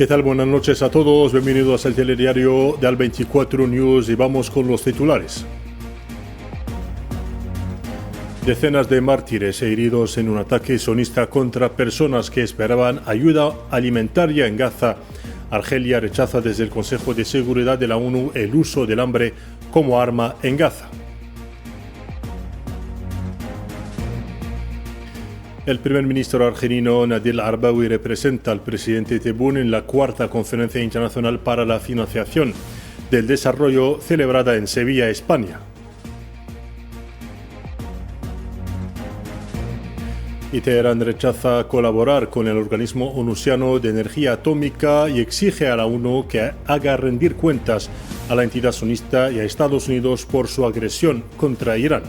¿Qué tal? Buenas noches a todos. Bienvenidos al telediario de Al24 News y vamos con los titulares. Decenas de mártires heridos en un ataque sionista contra personas que esperaban ayuda alimentaria en Gaza. Argelia rechaza desde el Consejo de Seguridad de la ONU el uso del hambre como arma en Gaza. El primer ministro argelino Nabil Arbawi representa al presidente Tebboune en la cuarta conferencia internacional para la financiación del desarrollo celebrada en Sevilla, España. Y Teherán rechaza colaborar con el organismo onusiano de energía atómica y exige a la ONU que haga rendir cuentas a la entidad sionista y a Estados Unidos por su agresión contra Irán.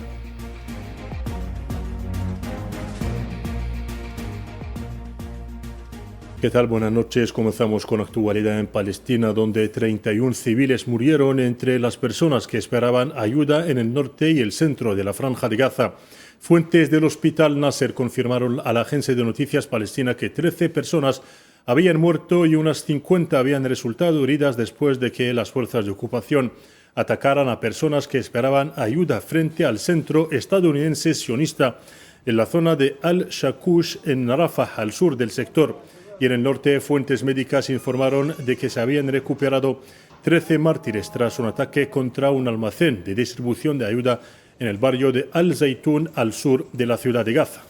¿Qué tal? Buenas noches. Comenzamos con actualidad en Palestina, donde 31 civiles murieron entre las personas que esperaban ayuda en el norte y el centro de la Franja de Gaza. Fuentes del Hospital Nasser confirmaron a la agencia de noticias palestina que 13 personas habían muerto y unas 50 habían resultado heridas después de que las fuerzas de ocupación atacaran a personas que esperaban ayuda frente al centro estadounidense sionista en la zona de Al-Shakush en Rafah, al sur del sector. Y en el norte, fuentes médicas informaron de que se habían recuperado 13 mártires tras un ataque contra un almacén de distribución de ayuda en el barrio de Al-Zaytun, al sur de la ciudad de Gaza.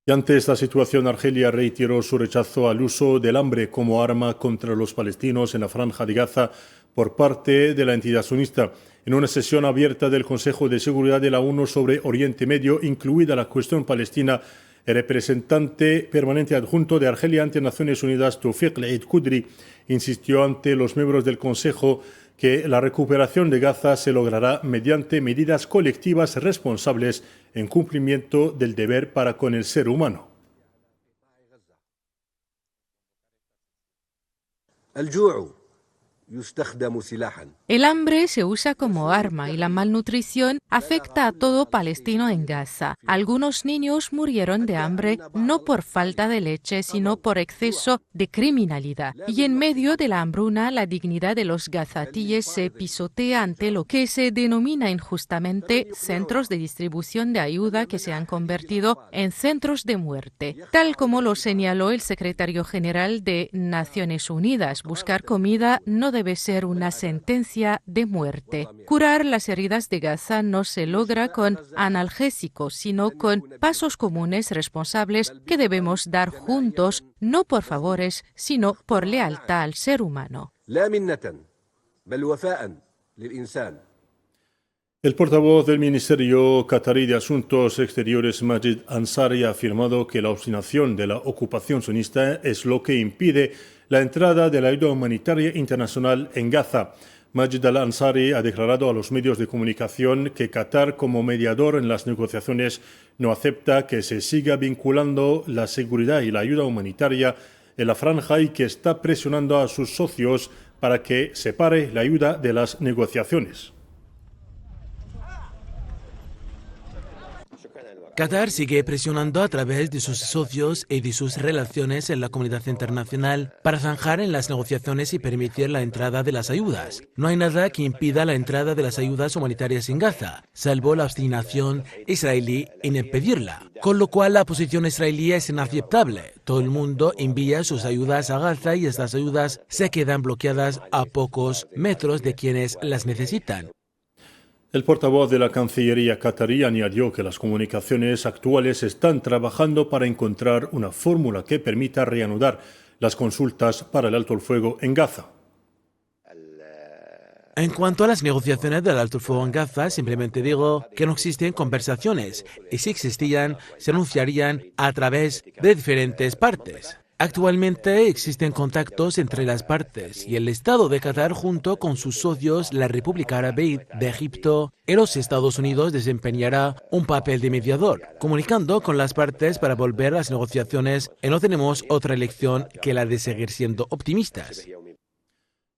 Y ante esta situación, Argelia reiteró su rechazo al uso del hambre como arma contra los palestinos en la Franja de Gaza por parte de la entidad sionista. En una sesión abierta del Consejo de Seguridad de la ONU sobre Oriente Medio, incluida la cuestión palestina, el representante permanente adjunto de Argelia ante Naciones Unidas, Toufiq El-Qudri, insistió ante los miembros del Consejo que la recuperación de Gaza se logrará mediante medidas colectivas responsables en cumplimiento del deber para con el ser humano. El hambre se usa como arma y la malnutrición afecta a todo palestino en Gaza. Algunos niños murieron de hambre no por falta de leche, sino por exceso de criminalidad. Y en medio de la hambruna, la dignidad de los gazatíes se pisotea ante lo que se denomina injustamente centros de distribución de ayuda que se han convertido en centros de muerte. Tal como lo señaló el secretario general de Naciones Unidas, buscar comida no debe ser una sentencia de muerte. Curar las heridas de Gaza no se logra con analgésicos, sino con pasos comunes responsables que debemos dar juntos, no por favores, sino por lealtad al ser humano. El portavoz del Ministerio Qatarí de Asuntos Exteriores, Majid Ansari, ha afirmado que la obstinación de la ocupación sionista es lo que impide la entrada de la ayuda humanitaria internacional en Gaza. Majid al-Ansari ha declarado a los medios de comunicación que Qatar, como mediador en las negociaciones, no acepta que se siga vinculando la seguridad y la ayuda humanitaria en la franja y que está presionando a sus socios para que separe la ayuda de las negociaciones. Qatar sigue presionando a través de sus socios y de sus relaciones en la comunidad internacional para zanjar en las negociaciones y permitir la entrada de las ayudas. No hay nada que impida la entrada de las ayudas humanitarias en Gaza, salvo la obstinación israelí en impedirla. Con lo cual la posición israelí es inaceptable. Todo el mundo envía sus ayudas a Gaza y estas ayudas se quedan bloqueadas a pocos metros de quienes las necesitan. El portavoz de la Cancillería qatarí añadió que las comunicaciones actuales están trabajando para encontrar una fórmula que permita reanudar las consultas para el alto el fuego en Gaza. En cuanto a las negociaciones del alto el fuego en Gaza, simplemente digo que no existen conversaciones y si existían, se anunciarían a través de diferentes partes. Actualmente existen contactos entre las partes y el Estado de Qatar junto con sus socios, la República Árabe de Egipto y los Estados Unidos desempeñará un papel de mediador, comunicando con las partes para volver a las negociaciones y no tenemos otra elección que la de seguir siendo optimistas.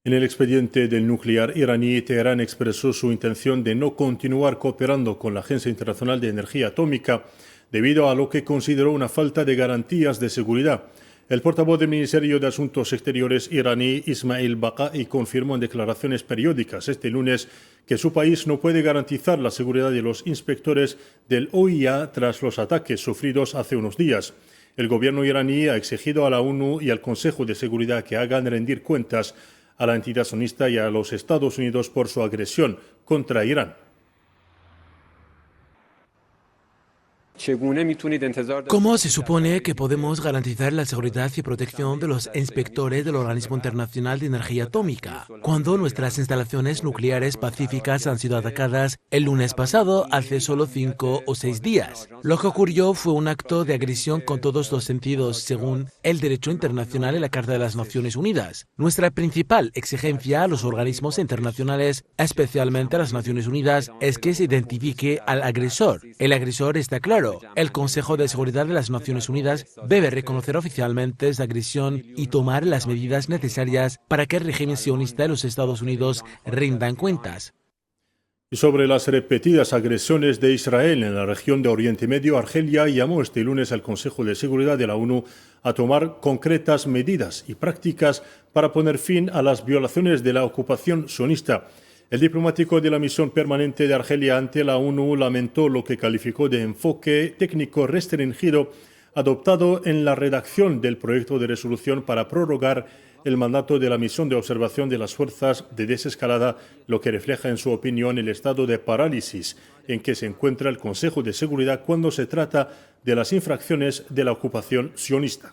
En el expediente del nuclear iraní, Teherán expresó su intención de no continuar cooperando con la Agencia Internacional de Energía Atómica debido a lo que consideró una falta de garantías de seguridad. El portavoz del Ministerio de Asuntos Exteriores iraní, Ismail Baqai, confirmó en declaraciones periódicas este lunes que su país no puede garantizar la seguridad de los inspectores del OIA tras los ataques sufridos hace unos días. El gobierno iraní ha exigido a la ONU y al Consejo de Seguridad que hagan rendir cuentas a la entidad sionista y a los Estados Unidos por su agresión contra Irán. ¿Cómo se supone que podemos garantizar la seguridad y protección de los inspectores del Organismo Internacional de Energía Atómica cuando nuestras instalaciones nucleares pacíficas han sido atacadas el lunes pasado, hace solo 5 o 6 días? Lo que ocurrió fue un acto de agresión con todos los sentidos, según el derecho internacional y la Carta de las Naciones Unidas. Nuestra principal exigencia a los organismos internacionales, especialmente a las Naciones Unidas, es que se identifique al agresor. El agresor está claro. El Consejo de Seguridad de las Naciones Unidas debe reconocer oficialmente esa agresión y tomar las medidas necesarias para que el régimen sionista de los Estados Unidos rindan cuentas. Y sobre las repetidas agresiones de Israel en la región de Oriente Medio, Argelia llamó este lunes al Consejo de Seguridad de la ONU a tomar concretas medidas y prácticas para poner fin a las violaciones de la ocupación sionista. El diplomático de la misión permanente de Argelia ante la ONU lamentó lo que calificó de enfoque técnico restringido adoptado en la redacción del proyecto de resolución para prorrogar el mandato de la misión de observación de las fuerzas de desescalada, lo que refleja en su opinión el estado de parálisis en que se encuentra el Consejo de Seguridad cuando se trata de las infracciones de la ocupación sionista.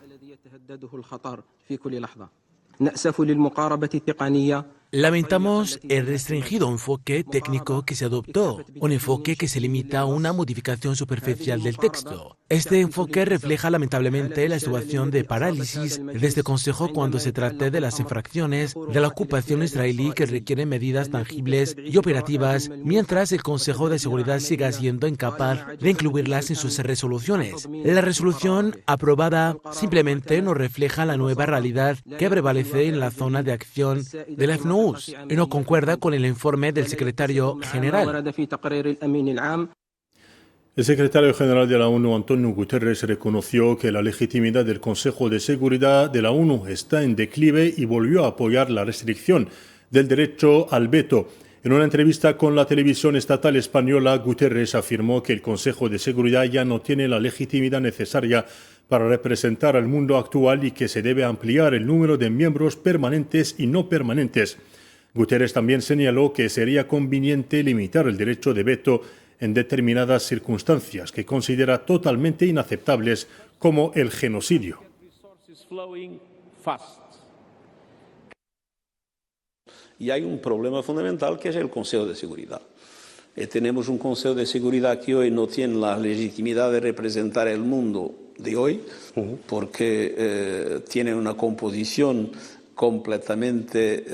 Lamentamos el restringido enfoque técnico que se adoptó, un enfoque que se limita a una modificación superficial del texto. Este enfoque refleja lamentablemente la situación de parálisis de este Consejo cuando se trata de las infracciones de la ocupación israelí que requieren medidas tangibles y operativas, mientras el Consejo de Seguridad siga siendo incapaz de incluirlas en sus resoluciones. La resolución aprobada simplemente no refleja la nueva realidad que prevalece en la zona de acción del FNUS y no concuerda con el informe del secretario general. El secretario general de la ONU, Antonio Guterres, reconoció que la legitimidad del Consejo de Seguridad de la ONU está en declive y volvió a apoyar la restricción del derecho al veto. En una entrevista con la televisión estatal española, Guterres afirmó que el Consejo de Seguridad ya no tiene la legitimidad necesaria para representar al mundo actual y que se debe ampliar el número de miembros permanentes y no permanentes. Guterres también señaló que sería conveniente limitar el derecho de veto en determinadas circunstancias que considera totalmente inaceptables, como el genocidio. Y hay un problema fundamental que es el Consejo de Seguridad. Tenemos un Consejo de Seguridad que hoy no tiene la legitimidad de representar el mundo de hoy, porque tiene una composición completamente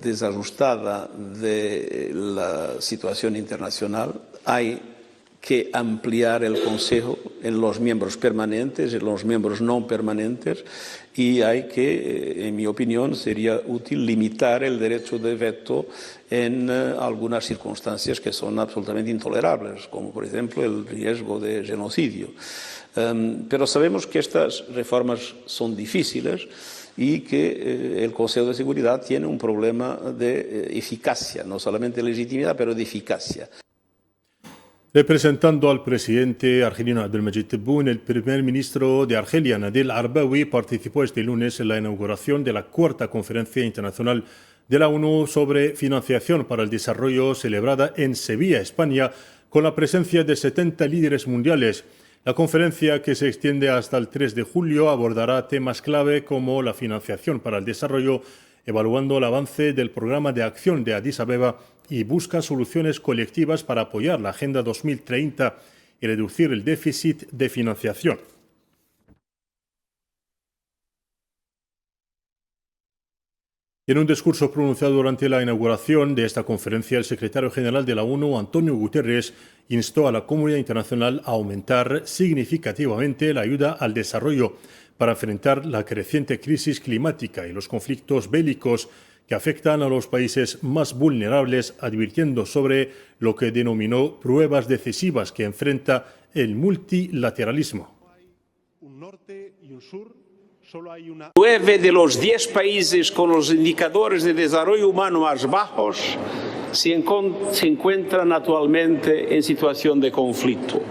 desajustada de la situación internacional. Hay que ampliar el Consejo en los miembros permanentes, en los miembros no permanentes, y hay que, en mi opinión, sería útil limitar el derecho de veto en algunas circunstancias que son absolutamente intolerables, como por ejemplo el riesgo de genocidio. Pero sabemos que estas reformas son difíciles y que el Consejo de Seguridad tiene un problema de eficacia, no solamente de legitimidad, pero de eficacia. Representando al presidente argelino Abdelmadjid Tebboune, el primer ministro de Argelia, Nadel Arbaoui, participó este lunes en la inauguración de la cuarta Conferencia Internacional de la ONU sobre Financiación para el Desarrollo, celebrada en Sevilla, España, con la presencia de 70 líderes mundiales. La conferencia, que se extiende hasta el 3 de julio, abordará temas clave como la financiación para el desarrollo, evaluando el avance del programa de acción de Addis Abeba y busca soluciones colectivas para apoyar la Agenda 2030 y reducir el déficit de financiación. En un discurso pronunciado durante la inauguración de esta conferencia, el secretario general de la ONU, Antonio Guterres, instó a la comunidad internacional a aumentar significativamente la ayuda al desarrollo para enfrentar la creciente crisis climática y los conflictos bélicos que afectan a los países más vulnerables, advirtiendo sobre lo que denominó pruebas decisivas que enfrenta el multilateralismo. Un norte y un sur. 9 de los 10 países con los indicadores de desarrollo humano más bajos se encuentran actualmente en situación de conflicto.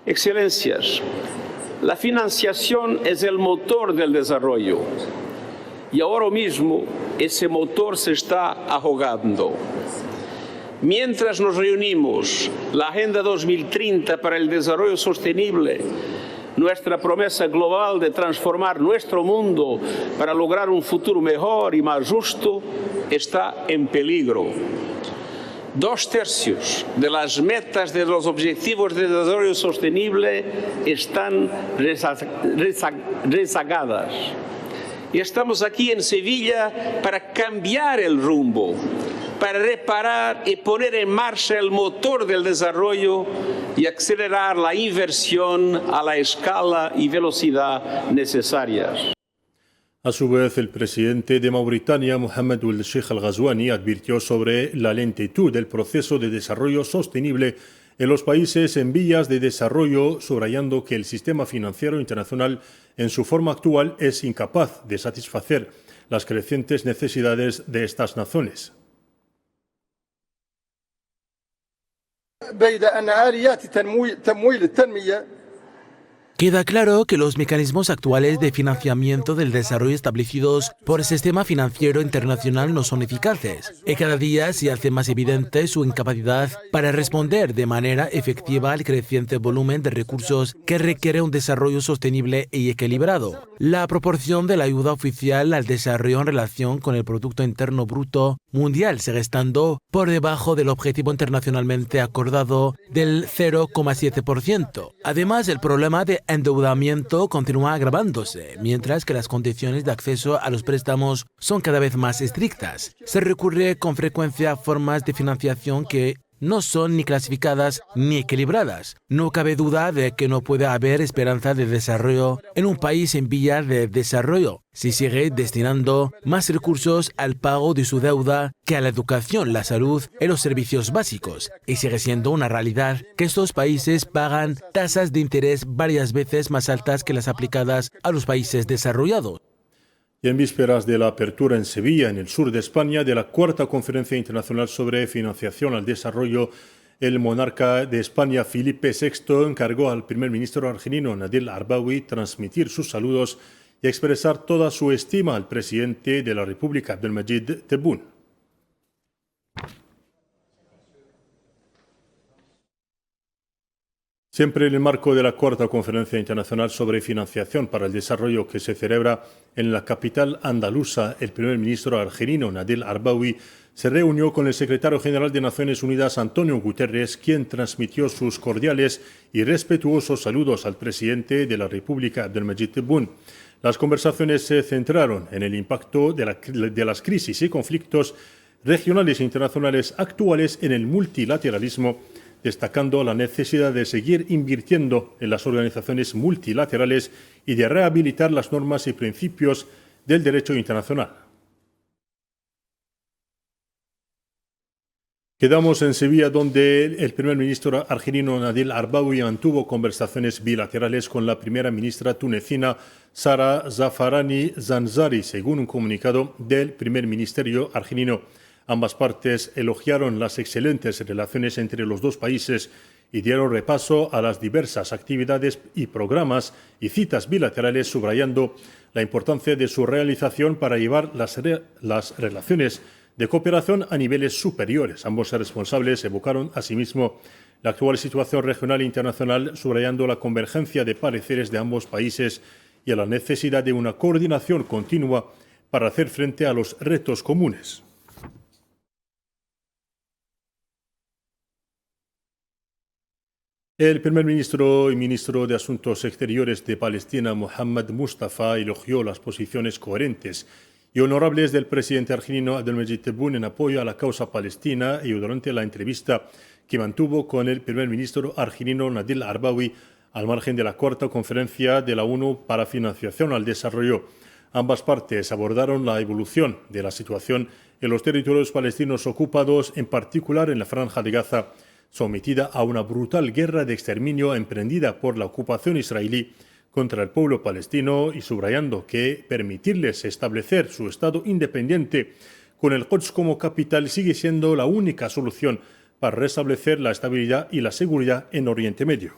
Excelencias, la financiación es el motor del desarrollo y ahora mismo ese motor se está ahogando. Mientras nos reunimos la Agenda 2030 para el Desarrollo Sostenible, nuestra promesa global de transformar nuestro mundo para lograr un futuro mejor y más justo está en peligro. 2/3 de las metas de los Objetivos de Desarrollo Sostenible están rezagadas. Y estamos aquí en Sevilla para cambiar el rumbo, para reparar y poner en marcha el motor del desarrollo y acelerar la inversión a la escala y velocidad necesarias. A su vez, el presidente de Mauritania, Mohamed Ould Sheikh Al Ghazouani, advirtió sobre la lentitud del proceso de desarrollo sostenible en los países en vías de desarrollo, subrayando que el sistema financiero internacional en su forma actual es incapaz de satisfacer las crecientes necesidades de estas naciones. Queda claro que los mecanismos actuales de financiamiento del desarrollo establecidos por el sistema financiero internacional no son eficaces y cada día se hace más evidente su incapacidad para responder de manera efectiva al creciente volumen de recursos que requiere un desarrollo sostenible y equilibrado. La proporción de la ayuda oficial al desarrollo en relación con el Producto Interno Bruto mundial sigue estando por debajo del objetivo internacionalmente acordado del 0,7%. Además, el problema de endeudamiento continúa agravándose, mientras que las condiciones de acceso a los préstamos son cada vez más estrictas. Se recurre con frecuencia a formas de financiación que no son ni clasificadas ni equilibradas. No cabe duda de que no puede haber esperanza de desarrollo en un país en vía de desarrollo si sigue destinando más recursos al pago de su deuda que a la educación, la salud y los servicios básicos. Y sigue siendo una realidad que estos países pagan tasas de interés varias veces más altas que las aplicadas a los países desarrollados. Y en vísperas de la apertura en Sevilla, en el sur de España, de la cuarta Conferencia Internacional sobre Financiación al Desarrollo, el monarca de España, Felipe VI, encargó al primer ministro argelino, Nadel Arbawi, transmitir sus saludos y expresar toda su estima al presidente de la República, Abdelmajid Tebboune. Siempre en el marco de la cuarta Conferencia Internacional sobre Financiación para el Desarrollo que se celebra en la capital andaluza, el primer ministro argelino, Nadel Arbawi, se reunió con el secretario general de Naciones Unidas, Antonio Guterres, quien transmitió sus cordiales y respetuosos saludos al presidente de la República, Abdelmajid Tebboune. Las conversaciones se centraron en el impacto de las crisis y conflictos regionales e internacionales actuales en el multilateralismo, destacando la necesidad de seguir invirtiendo en las organizaciones multilaterales y de rehabilitar las normas y principios del derecho internacional. Quedamos en Sevilla, donde el primer ministro argelino Nadel Arbawi mantuvo conversaciones bilaterales con la primera ministra tunecina Sara Zafarani Zanzari, según un comunicado del primer ministerio argelino. Ambas partes elogiaron las excelentes relaciones entre los dos países y dieron repaso a las diversas actividades y programas y citas bilaterales, subrayando la importancia de su realización para llevar las relaciones de cooperación a niveles superiores. Ambos responsables evocaron asimismo la actual situación regional e internacional, subrayando la convergencia de pareceres de ambos países y a la necesidad de una coordinación continua para hacer frente a los retos comunes. El primer ministro y ministro de Asuntos Exteriores de Palestina, Mohammad Mustafa, elogió las posiciones coherentes y honorables del presidente argelino Abdelmajid Tebboune en apoyo a la causa palestina, y durante la entrevista que mantuvo con el primer ministro argelino Nadel Arbawi al margen de la cuarta conferencia de la ONU para Financiación al Desarrollo. Ambas partes abordaron la evolución de la situación en los territorios palestinos ocupados, en particular en la Franja de Gaza, sometida a una brutal guerra de exterminio emprendida por la ocupación israelí contra el pueblo palestino, y subrayando que permitirles establecer su Estado independiente con el Quds como capital sigue siendo la única solución para restablecer la estabilidad y la seguridad en Oriente Medio.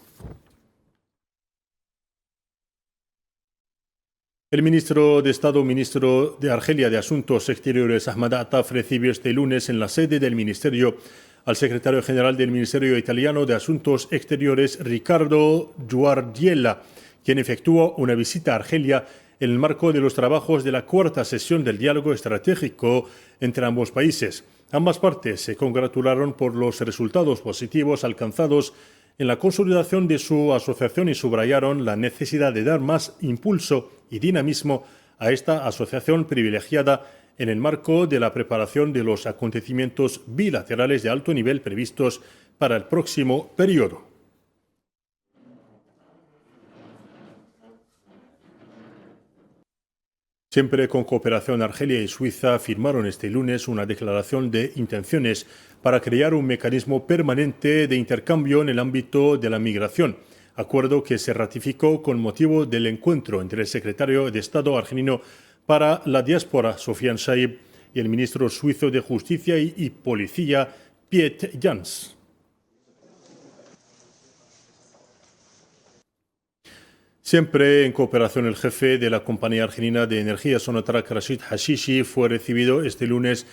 El ministro de Estado, ministro de Argelia de Asuntos Exteriores, Ahmad Attaf, recibió este lunes en la sede del ministerio al secretario general del Ministerio Italiano de Asuntos Exteriores, Riccardo Guardiella, quien efectuó una visita a Argelia en el marco de los trabajos de la cuarta sesión del diálogo estratégico entre ambos países. Ambas partes se congratularon por los resultados positivos alcanzados en la consolidación de su asociación y subrayaron la necesidad de dar más impulso y dinamismo a esta asociación privilegiada en el marco de la preparación de los acontecimientos bilaterales de alto nivel previstos para el próximo periodo. Siempre con cooperación, Argelia y Suiza firmaron este lunes una declaración de intenciones para crear un mecanismo permanente de intercambio en el ámbito de la migración, acuerdo que se ratificó con motivo del encuentro entre el secretario de Estado argelino para la diáspora, Sofian Saib, y el ministro suizo de Justicia y Policía, Piet Jans. Siempre en cooperación, el jefe de la compañía argelina de energía Sonatrach, Rashid Hashishi, fue recibido este lunes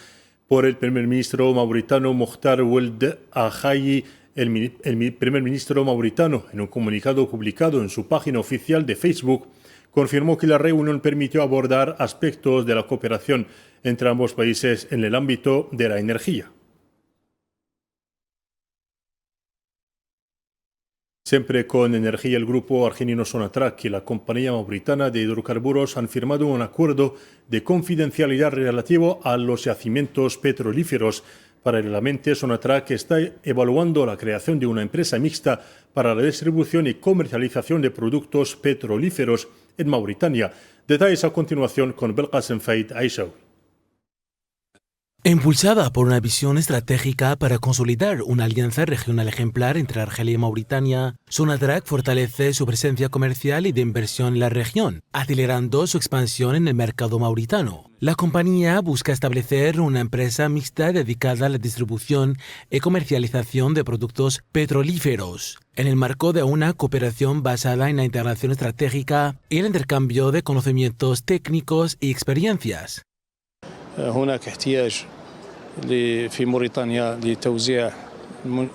por el primer ministro mauritano Mokhtar Ould Ahayi. El primer ministro mauritano, en un comunicado publicado en su página oficial de Facebook, confirmó que la reunión permitió abordar aspectos de la cooperación entre ambos países en el ámbito de la energía. Siempre con energía, el grupo argelino Sonatrach y la compañía mauritana de hidrocarburos han firmado un acuerdo de confidencialidad relativo a los yacimientos petrolíferos. Paralelamente, Sonatrach está evaluando la creación de una empresa mixta para la distribución y comercialización de productos petrolíferos en Mauritania. Detalles a continuación con Belkacem Faid Aishawi. Impulsada por una visión estratégica para consolidar una alianza regional ejemplar entre Argelia y Mauritania, Sonatrach fortalece su presencia comercial y de inversión en la región, acelerando su expansión en el mercado mauritano. La compañía busca establecer una empresa mixta dedicada a la distribución y comercialización de productos petrolíferos, en el marco de una cooperación basada en la integración estratégica y el intercambio de conocimientos técnicos y experiencias. هناك احتياج في موريتانيا لتوزيع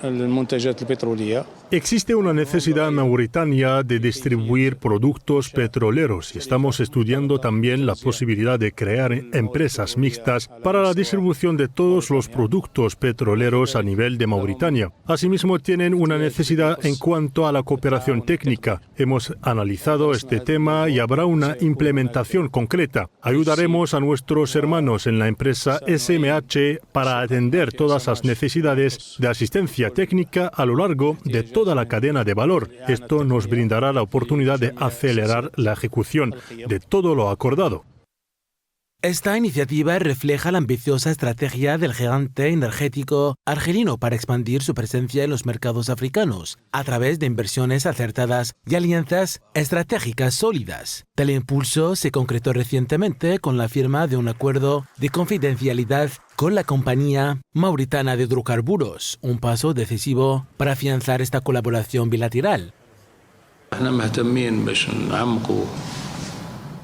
المنتجات البترولية. Existe una necesidad en Mauritania de distribuir productos petroleros y estamos estudiando también la posibilidad de crear empresas mixtas para la distribución de todos los productos petroleros a nivel de Mauritania. Asimismo, tienen una necesidad en cuanto a la cooperación técnica. Hemos analizado este tema y habrá una implementación concreta. Ayudaremos a nuestros hermanos en la empresa SMH para atender todas las necesidades de asistencia técnica a lo largo de toda la cadena de valor. Esto nos brindará la oportunidad de acelerar la ejecución de todo lo acordado. Esta iniciativa refleja la ambiciosa estrategia del gigante energético argelino para expandir su presencia en los mercados africanos a través de inversiones acertadas y alianzas estratégicas sólidas. Tal impulso se concretó recientemente con la firma de un acuerdo de confidencialidad con la compañía mauritana de hidrocarburos, un paso decisivo para afianzar esta colaboración bilateral.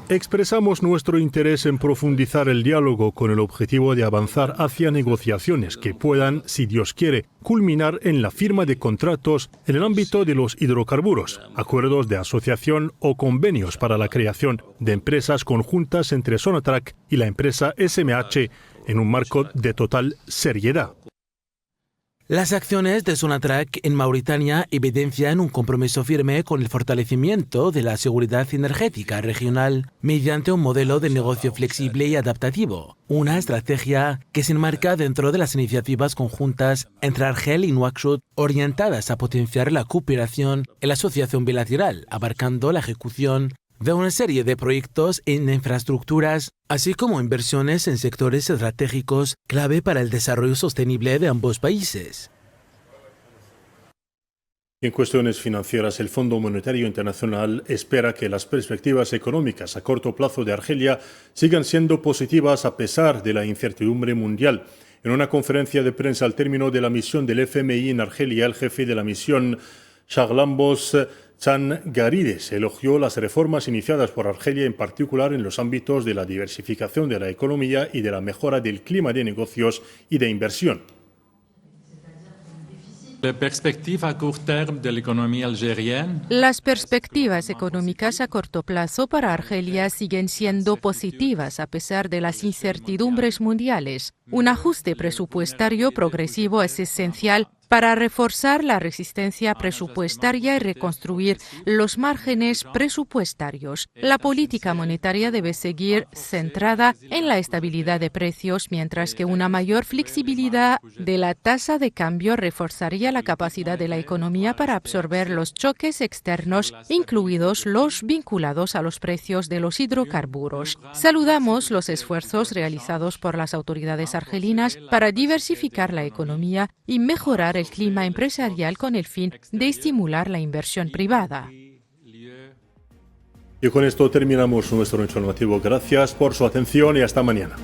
Expresamos nuestro interés en profundizar el diálogo con el objetivo de avanzar hacia negociaciones que puedan, si Dios quiere, culminar en la firma de contratos en el ámbito de los hidrocarburos, acuerdos de asociación o convenios para la creación de empresas conjuntas entre Sonatrach y la empresa SMH en un marco de total seriedad. Las acciones de Sonatrach en Mauritania evidencian un compromiso firme con el fortalecimiento de la seguridad energética regional mediante un modelo de negocio flexible y adaptativo, una estrategia que se enmarca dentro de las iniciativas conjuntas entre Argel y Nouakchott orientadas a potenciar la cooperación en la asociación bilateral, abarcando la ejecución de una serie de proyectos en infraestructuras, así como inversiones en sectores estratégicos clave para el desarrollo sostenible de ambos países. En cuestiones financieras, el Fondo Monetario Internacional espera que las perspectivas económicas a corto plazo de Argelia sigan siendo positivas a pesar de la incertidumbre mundial. En una conferencia de prensa al término de la misión del FMI en Argelia, el jefe de la misión, Shaglambos Tsangarides, elogió las reformas iniciadas por Argelia, en particular en los ámbitos de la diversificación de la economía y de la mejora del clima de negocios y de inversión. Las perspectivas económicas a corto plazo para Argelia siguen siendo positivas a pesar de las incertidumbres mundiales. Un ajuste presupuestario progresivo es esencial para reforzar la resistencia presupuestaria y reconstruir los márgenes presupuestarios. La política monetaria debe seguir centrada en la estabilidad de precios, mientras que una mayor flexibilidad de la tasa de cambio reforzaría la capacidad de la economía para absorber los choques externos, incluidos los vinculados a los precios de los hidrocarburos. Saludamos los esfuerzos realizados por las autoridades argelinas para diversificar la economía y mejorar el clima empresarial con el fin de estimular la inversión privada. Y con esto terminamos nuestro informativo. Gracias por su atención y hasta mañana.